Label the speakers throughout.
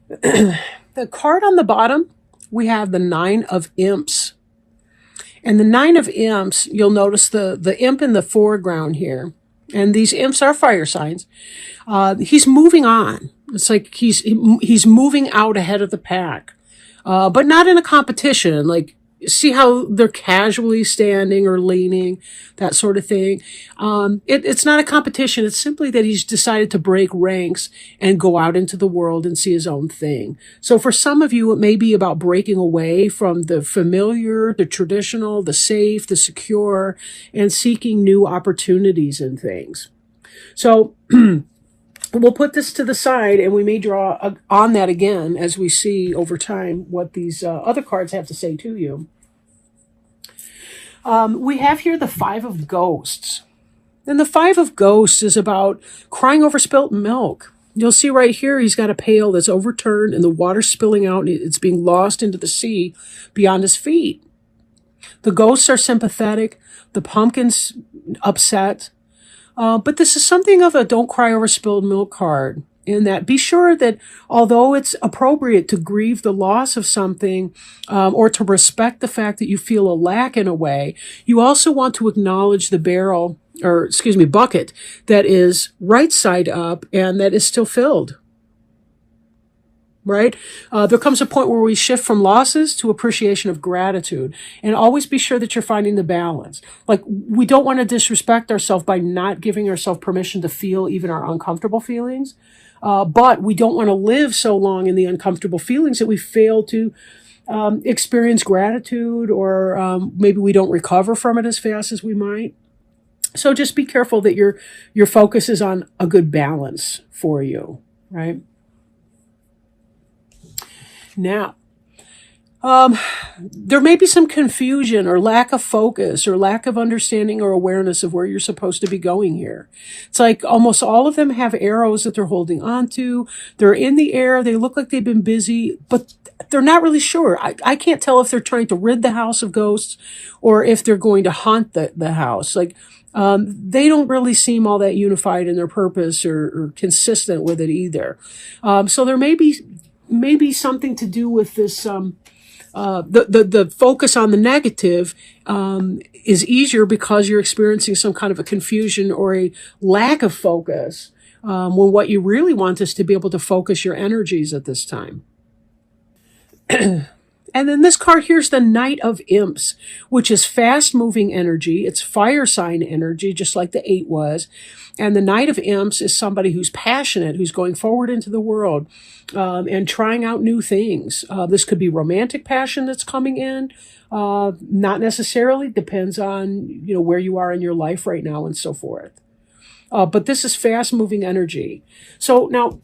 Speaker 1: The card on the bottom, we have the Nine of Imps. And the Nine of Imps, you'll notice the imp in the foreground here. And these imps are fire signs. He's moving on. It's like he's moving out ahead of the pack, but not in a competition. Like, see how they're casually standing or leaning, that sort of thing. It's not a competition. It's simply that he's decided to break ranks and go out into the world and see his own thing. So for some of you, it may be about breaking away from the familiar, the traditional, the safe, the secure, and seeking new opportunities and things. So we'll put this to the side and we may draw on that again as we see over time what these other cards have to say to you. We have here the Five of Ghosts. And the Five of Ghosts is about crying over spilt milk. You'll see right here, he's got a pail that's overturned and the water's spilling out and it's being lost into the sea beyond his feet. The ghosts are sympathetic. The pumpkin's upset. But this is something of a don't cry over spilled milk card. In that, be sure that although it's appropriate to grieve the loss of something, or to respect the fact that you feel a lack in a way, you also want to acknowledge the bucket that is right side up and that is still filled. Right? There comes a point where we shift from losses to appreciation of gratitude, and always be sure that you're finding the balance. Like, we don't want to disrespect ourselves by not giving ourselves permission to feel even our uncomfortable feelings. But we don't want to live so long in the uncomfortable feelings that we fail to experience gratitude, or maybe we don't recover from it as fast as we might. So just be careful that your focus is on a good balance for you, right? Now, there may be some confusion or lack of focus or lack of understanding or awareness of where you're supposed to be going here. It's like almost all of them have arrows that they're holding onto. They're in the air. They look like they've been busy, but they're not really sure. I can't tell if they're trying to rid the house of ghosts or if they're going to haunt the house. Like, they don't really seem all that unified in their purpose or consistent with it either. So there may be something to do with this, the focus on the negative is easier because you're experiencing some kind of a confusion or a lack of focus, when what you really want is to be able to focus your energies at this time. And then this card here's the Knight of Imps, which is fast-moving energy. It's fire sign energy, just like the 8 was. And the Knight of Imps is somebody who's passionate, who's going forward into the world, and trying out new things. This could be romantic passion that's coming in. Not necessarily. Depends on, where you are in your life right now and so forth. But this is fast-moving energy. So now,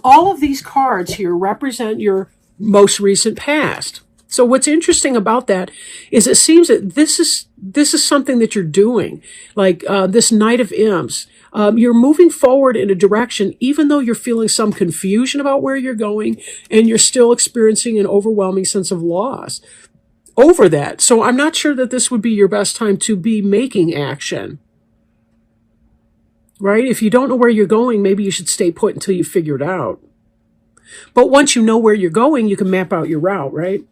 Speaker 1: all of these cards here represent your most recent past. So what's interesting about that is it seems that this is something that you're doing, like this Knight of Imps. You're moving forward in a direction, even though you're feeling some confusion about where you're going, and you're still experiencing an overwhelming sense of loss over that. So I'm not sure that this would be your best time to be making action. Right? If you don't know where you're going, maybe you should stay put until you figure it out. But once you know where you're going, you can map out your route, right?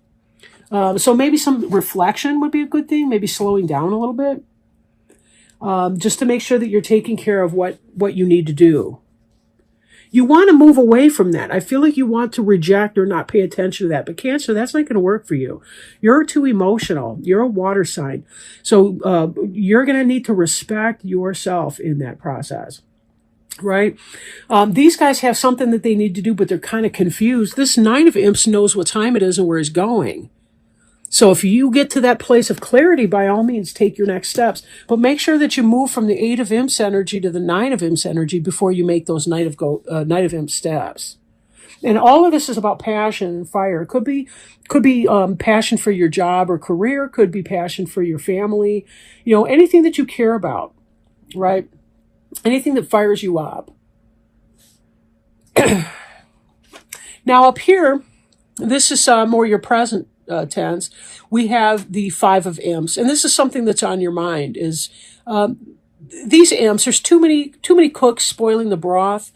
Speaker 1: So maybe some reflection would be a good thing, maybe slowing down a little bit, just to make sure that you're taking care of what you need to do. You want to move away from that. I feel like you want to reject or not pay attention to that. But Cancer, that's not going to work for you. You're too emotional. You're a water sign. So you're going to need to respect yourself in that process. Right? These guys have something that they need to do, but they're kind of confused. This Nine of Imps knows what time it is and where he's going. So if you get to that place of clarity, by all means, take your next steps. But make sure that you move from the 8 of Imps energy to the 9 of Imps energy before you make those Knight of Imps steps. And all of this is about passion and fire. It could be passion for your job or career. Could be passion for your family. Anything that you care about, right? Anything that fires you up. Now up here, this is more your present tense. We have the 5 of Imps, and this is something that's on your mind. Is these imps? There's too many cooks spoiling the broth.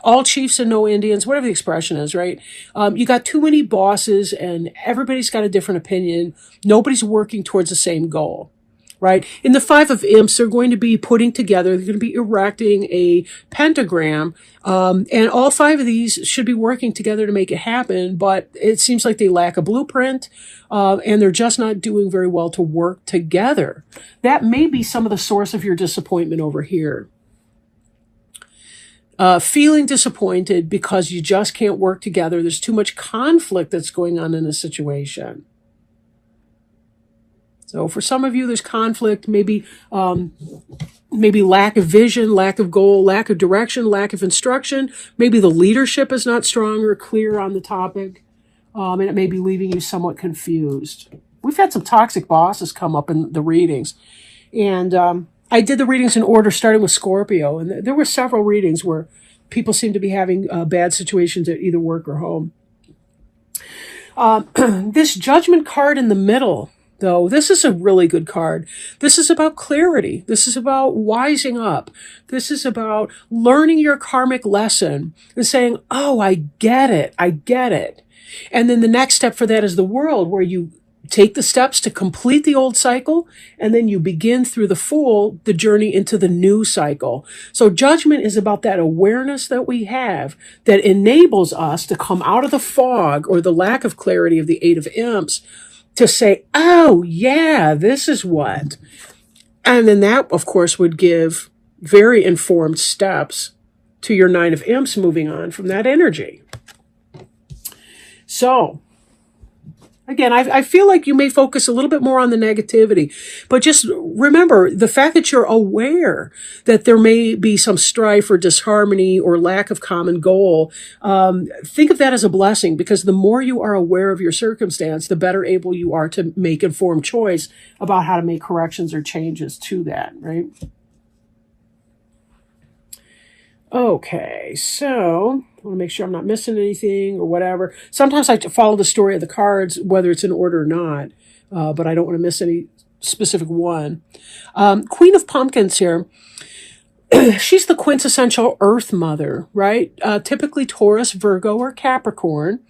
Speaker 1: all chiefs and no Indians, whatever the expression is, right? You got too many bosses and everybody's got a different opinion. Nobody's working towards the same goal. Right? In the Five of Imps, they're going to be putting together, they're going to be erecting a pentagram, and all five of these should be working together to make it happen, but it seems like they lack a blueprint, and they're just not doing very well to work together. That may be some of the source of your disappointment over here. Feeling disappointed because you just can't work together. There's too much conflict that's going on in a situation. So for some of you, there's conflict, maybe lack of vision, lack of goal, lack of direction, lack of instruction. Maybe the leadership is not strong or clear on the topic, and it may be leaving you somewhat confused. We've had some toxic bosses come up in the readings, and I did the readings in order, starting with Scorpio, and there were several readings where people seem to be having bad situations at either work or home. This Judgment card in the middle, though, this is a really good card. This is about clarity. This is about wising up. This is about learning your karmic lesson and saying, oh, I get it. I get it. And then the next step for that is the world, where you take the steps to complete the old cycle, and then you begin through the Fool, the journey into the new cycle. So Judgment is about that awareness that we have that enables us to come out of the fog or the lack of clarity of the Eight of Imps, to say, oh, yeah, this is what. And then that, of course, would give very informed steps to your Nine of Imps moving on from that energy. So, again, I feel like you may focus a little bit more on the negativity, but just remember the fact that you're aware that there may be some strife or disharmony or lack of common goal. Think of that as a blessing, because the more you are aware of your circumstance, the better able you are to make informed choice about how to make corrections or changes to that, right? Okay, so I want to make sure I'm not missing anything or whatever. Sometimes I follow the story of the cards, whether it's in order or not, but I don't want to miss any specific one. Queen of Pumpkins here. She's the quintessential Earth mother, right? Typically Taurus, Virgo, or Capricorn.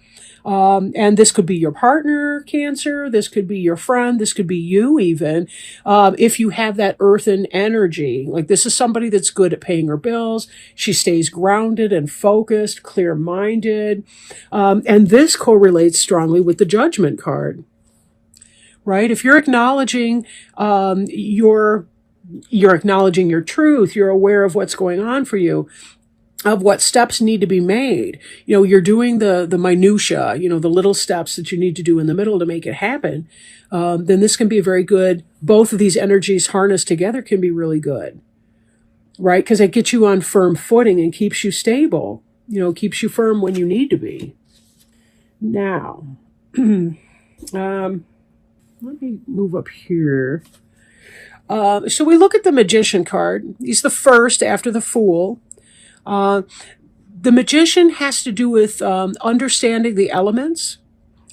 Speaker 1: And this could be your partner, Cancer. This could be your friend. This could be you even. If you have that earthen energy, like this is somebody that's good at paying her bills. She stays grounded and focused, clear-minded. And this correlates strongly with the Judgment card, right? If you're acknowledging, you're acknowledging your truth, you're aware of what's going on for you, of what steps need to be made. You know, you're doing the minutia, you know, the little steps that you need to do in the middle to make it happen. Then this can be a very good, both of these energies harnessed together can be really good, right? Because it gets you on firm footing and keeps you stable, you know, keeps you firm when you need to be. Now, let me move up here. So we look at the Magician card. He's the first after the Fool. The Magician has to do with understanding the elements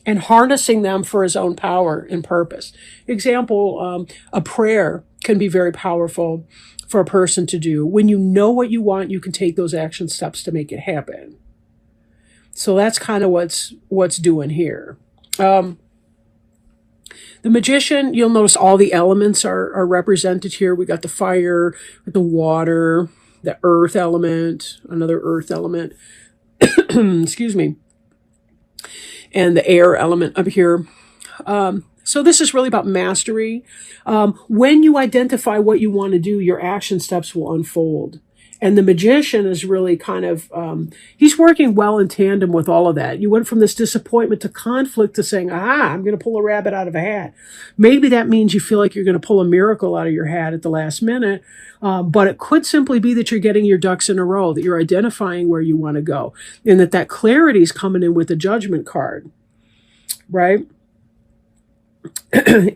Speaker 1: and harnessing them for his own power and purpose. Example, a prayer can be very powerful for a person to do. When you know what you want, you can take those action steps to make it happen. So that's kind of what's doing here. The Magician, you'll notice all the elements are represented here. We got the fire, the water, the earth element, another earth element, excuse me, and the air element up here. So this is really about mastery. When you identify what you want to do, your action steps will unfold. And the Magician is really kind of, he's working well in tandem with all of that. You went from this disappointment to conflict to saying, I'm going to pull a rabbit out of a hat. Maybe that means you feel like you're going to pull a miracle out of your hat at the last minute. But it could simply be that you're getting your ducks in a row, that you're identifying where you want to go, and that clarity is coming in with the Judgment card, right?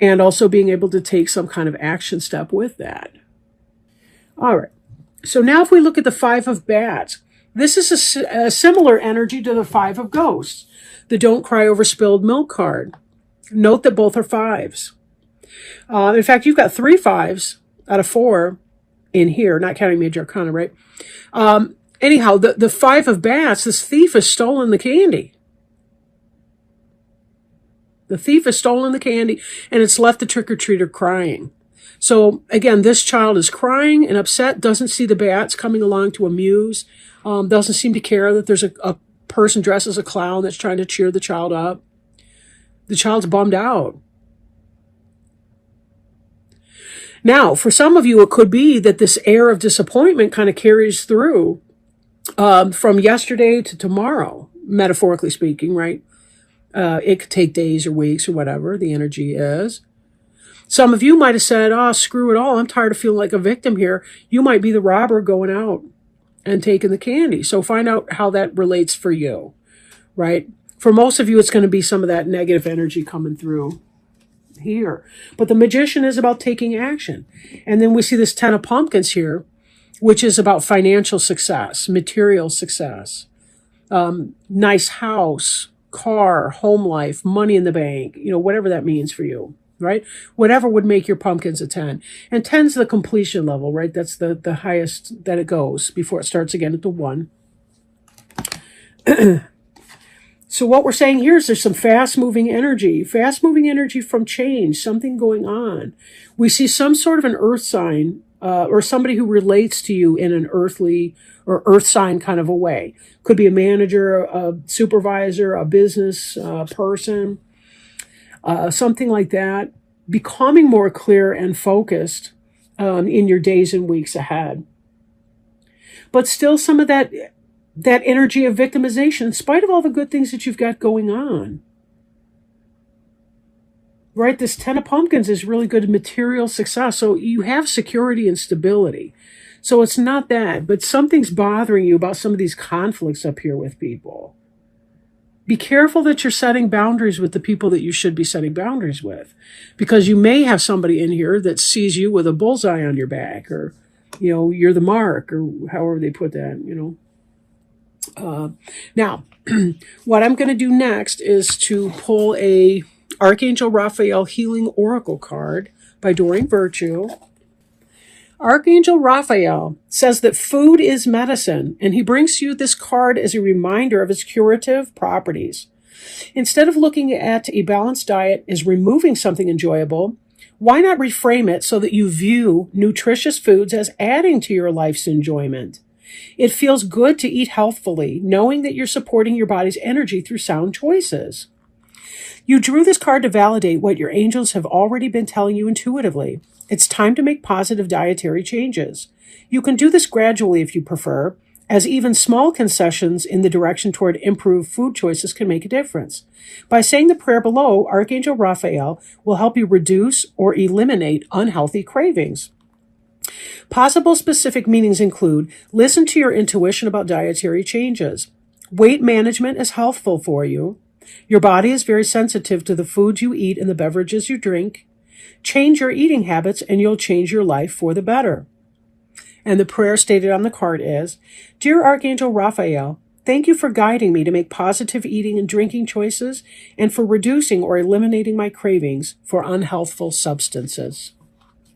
Speaker 1: And also being able to take some kind of action step with that. All right. So now if we look at the Five of Bats, this is a similar energy to the Five of Ghosts, the Don't Cry Over Spilled Milk card. Note that both are fives. In fact, you've got 3 5s out of 4 in here, not counting Major Arcana, right? And Anyhow, the Five of Bats, this thief has stolen the candy. The thief has stolen the candy, and it's left the trick-or-treater crying. So, again, this child is crying and upset, doesn't see the bats coming along to amuse, doesn't seem to care that there's a person dressed as a clown that's trying to cheer the child up. The child's bummed out. Now, for some of you, it could be that this air of disappointment kind of carries through from yesterday to tomorrow, metaphorically speaking, right? It could take days or weeks or whatever the energy is. Some of you might have said, oh, screw it all. I'm tired of feeling like a victim here. You might be the robber going out and taking the candy. So find out how that relates for you, right? For most of you, it's going to be some of that negative energy coming through here. But the Magician is about taking action. And then we see this Ten of Pumpkins here, which is about financial success, material success, nice house, car, home life, money in the bank, whatever that means for you, right? Whatever would make your pumpkins a 10. And 10's the completion level, right? That's the highest that it goes before it starts again at the 1. So what we're saying here is there's some fast-moving energy from change, something going on. We see some sort of an earth sign or somebody who relates to you in an earthly or earth sign kind of a way. Could be a manager, a supervisor, a business person, something like that. Becoming more clear and focused in your days and weeks ahead. But still some of that energy of victimization, in spite of all the good things that you've got going on. Right? This Ten of Pumpkins is really good material success. So you have security and stability. So it's not that, but something's bothering you about some of these conflicts up here with people. Be careful that you're setting boundaries with the people that you should be setting boundaries with. Because you may have somebody in here that sees you with a bullseye on your back, or, you're the mark, or however they put that, Now, what I'm going to do next is to pull a Archangel Raphael Healing Oracle card by Doreen Virtue. Archangel Raphael says that food is medicine, and he brings you this card as a reminder of its curative properties. Instead of looking at a balanced diet as removing something enjoyable, why not reframe it so that you view nutritious foods as adding to your life's enjoyment? It feels good to eat healthfully, knowing that you're supporting your body's energy through sound choices. You drew this card to validate what your angels have already been telling you intuitively. It's time to make positive dietary changes. You can do this gradually if you prefer, as even small concessions in the direction toward improved food choices can make a difference. By saying the prayer below, Archangel Raphael will help you reduce or eliminate unhealthy cravings. Possible specific meanings include: listen to your intuition about dietary changes. Weight management is healthful for you. Your body is very sensitive to the foods you eat and the beverages you drink. Change your eating habits and you'll change your life for the better. And the prayer stated on the card is: Dear Archangel Raphael, thank you for guiding me to make positive eating and drinking choices and for reducing or eliminating my cravings for unhealthful substances.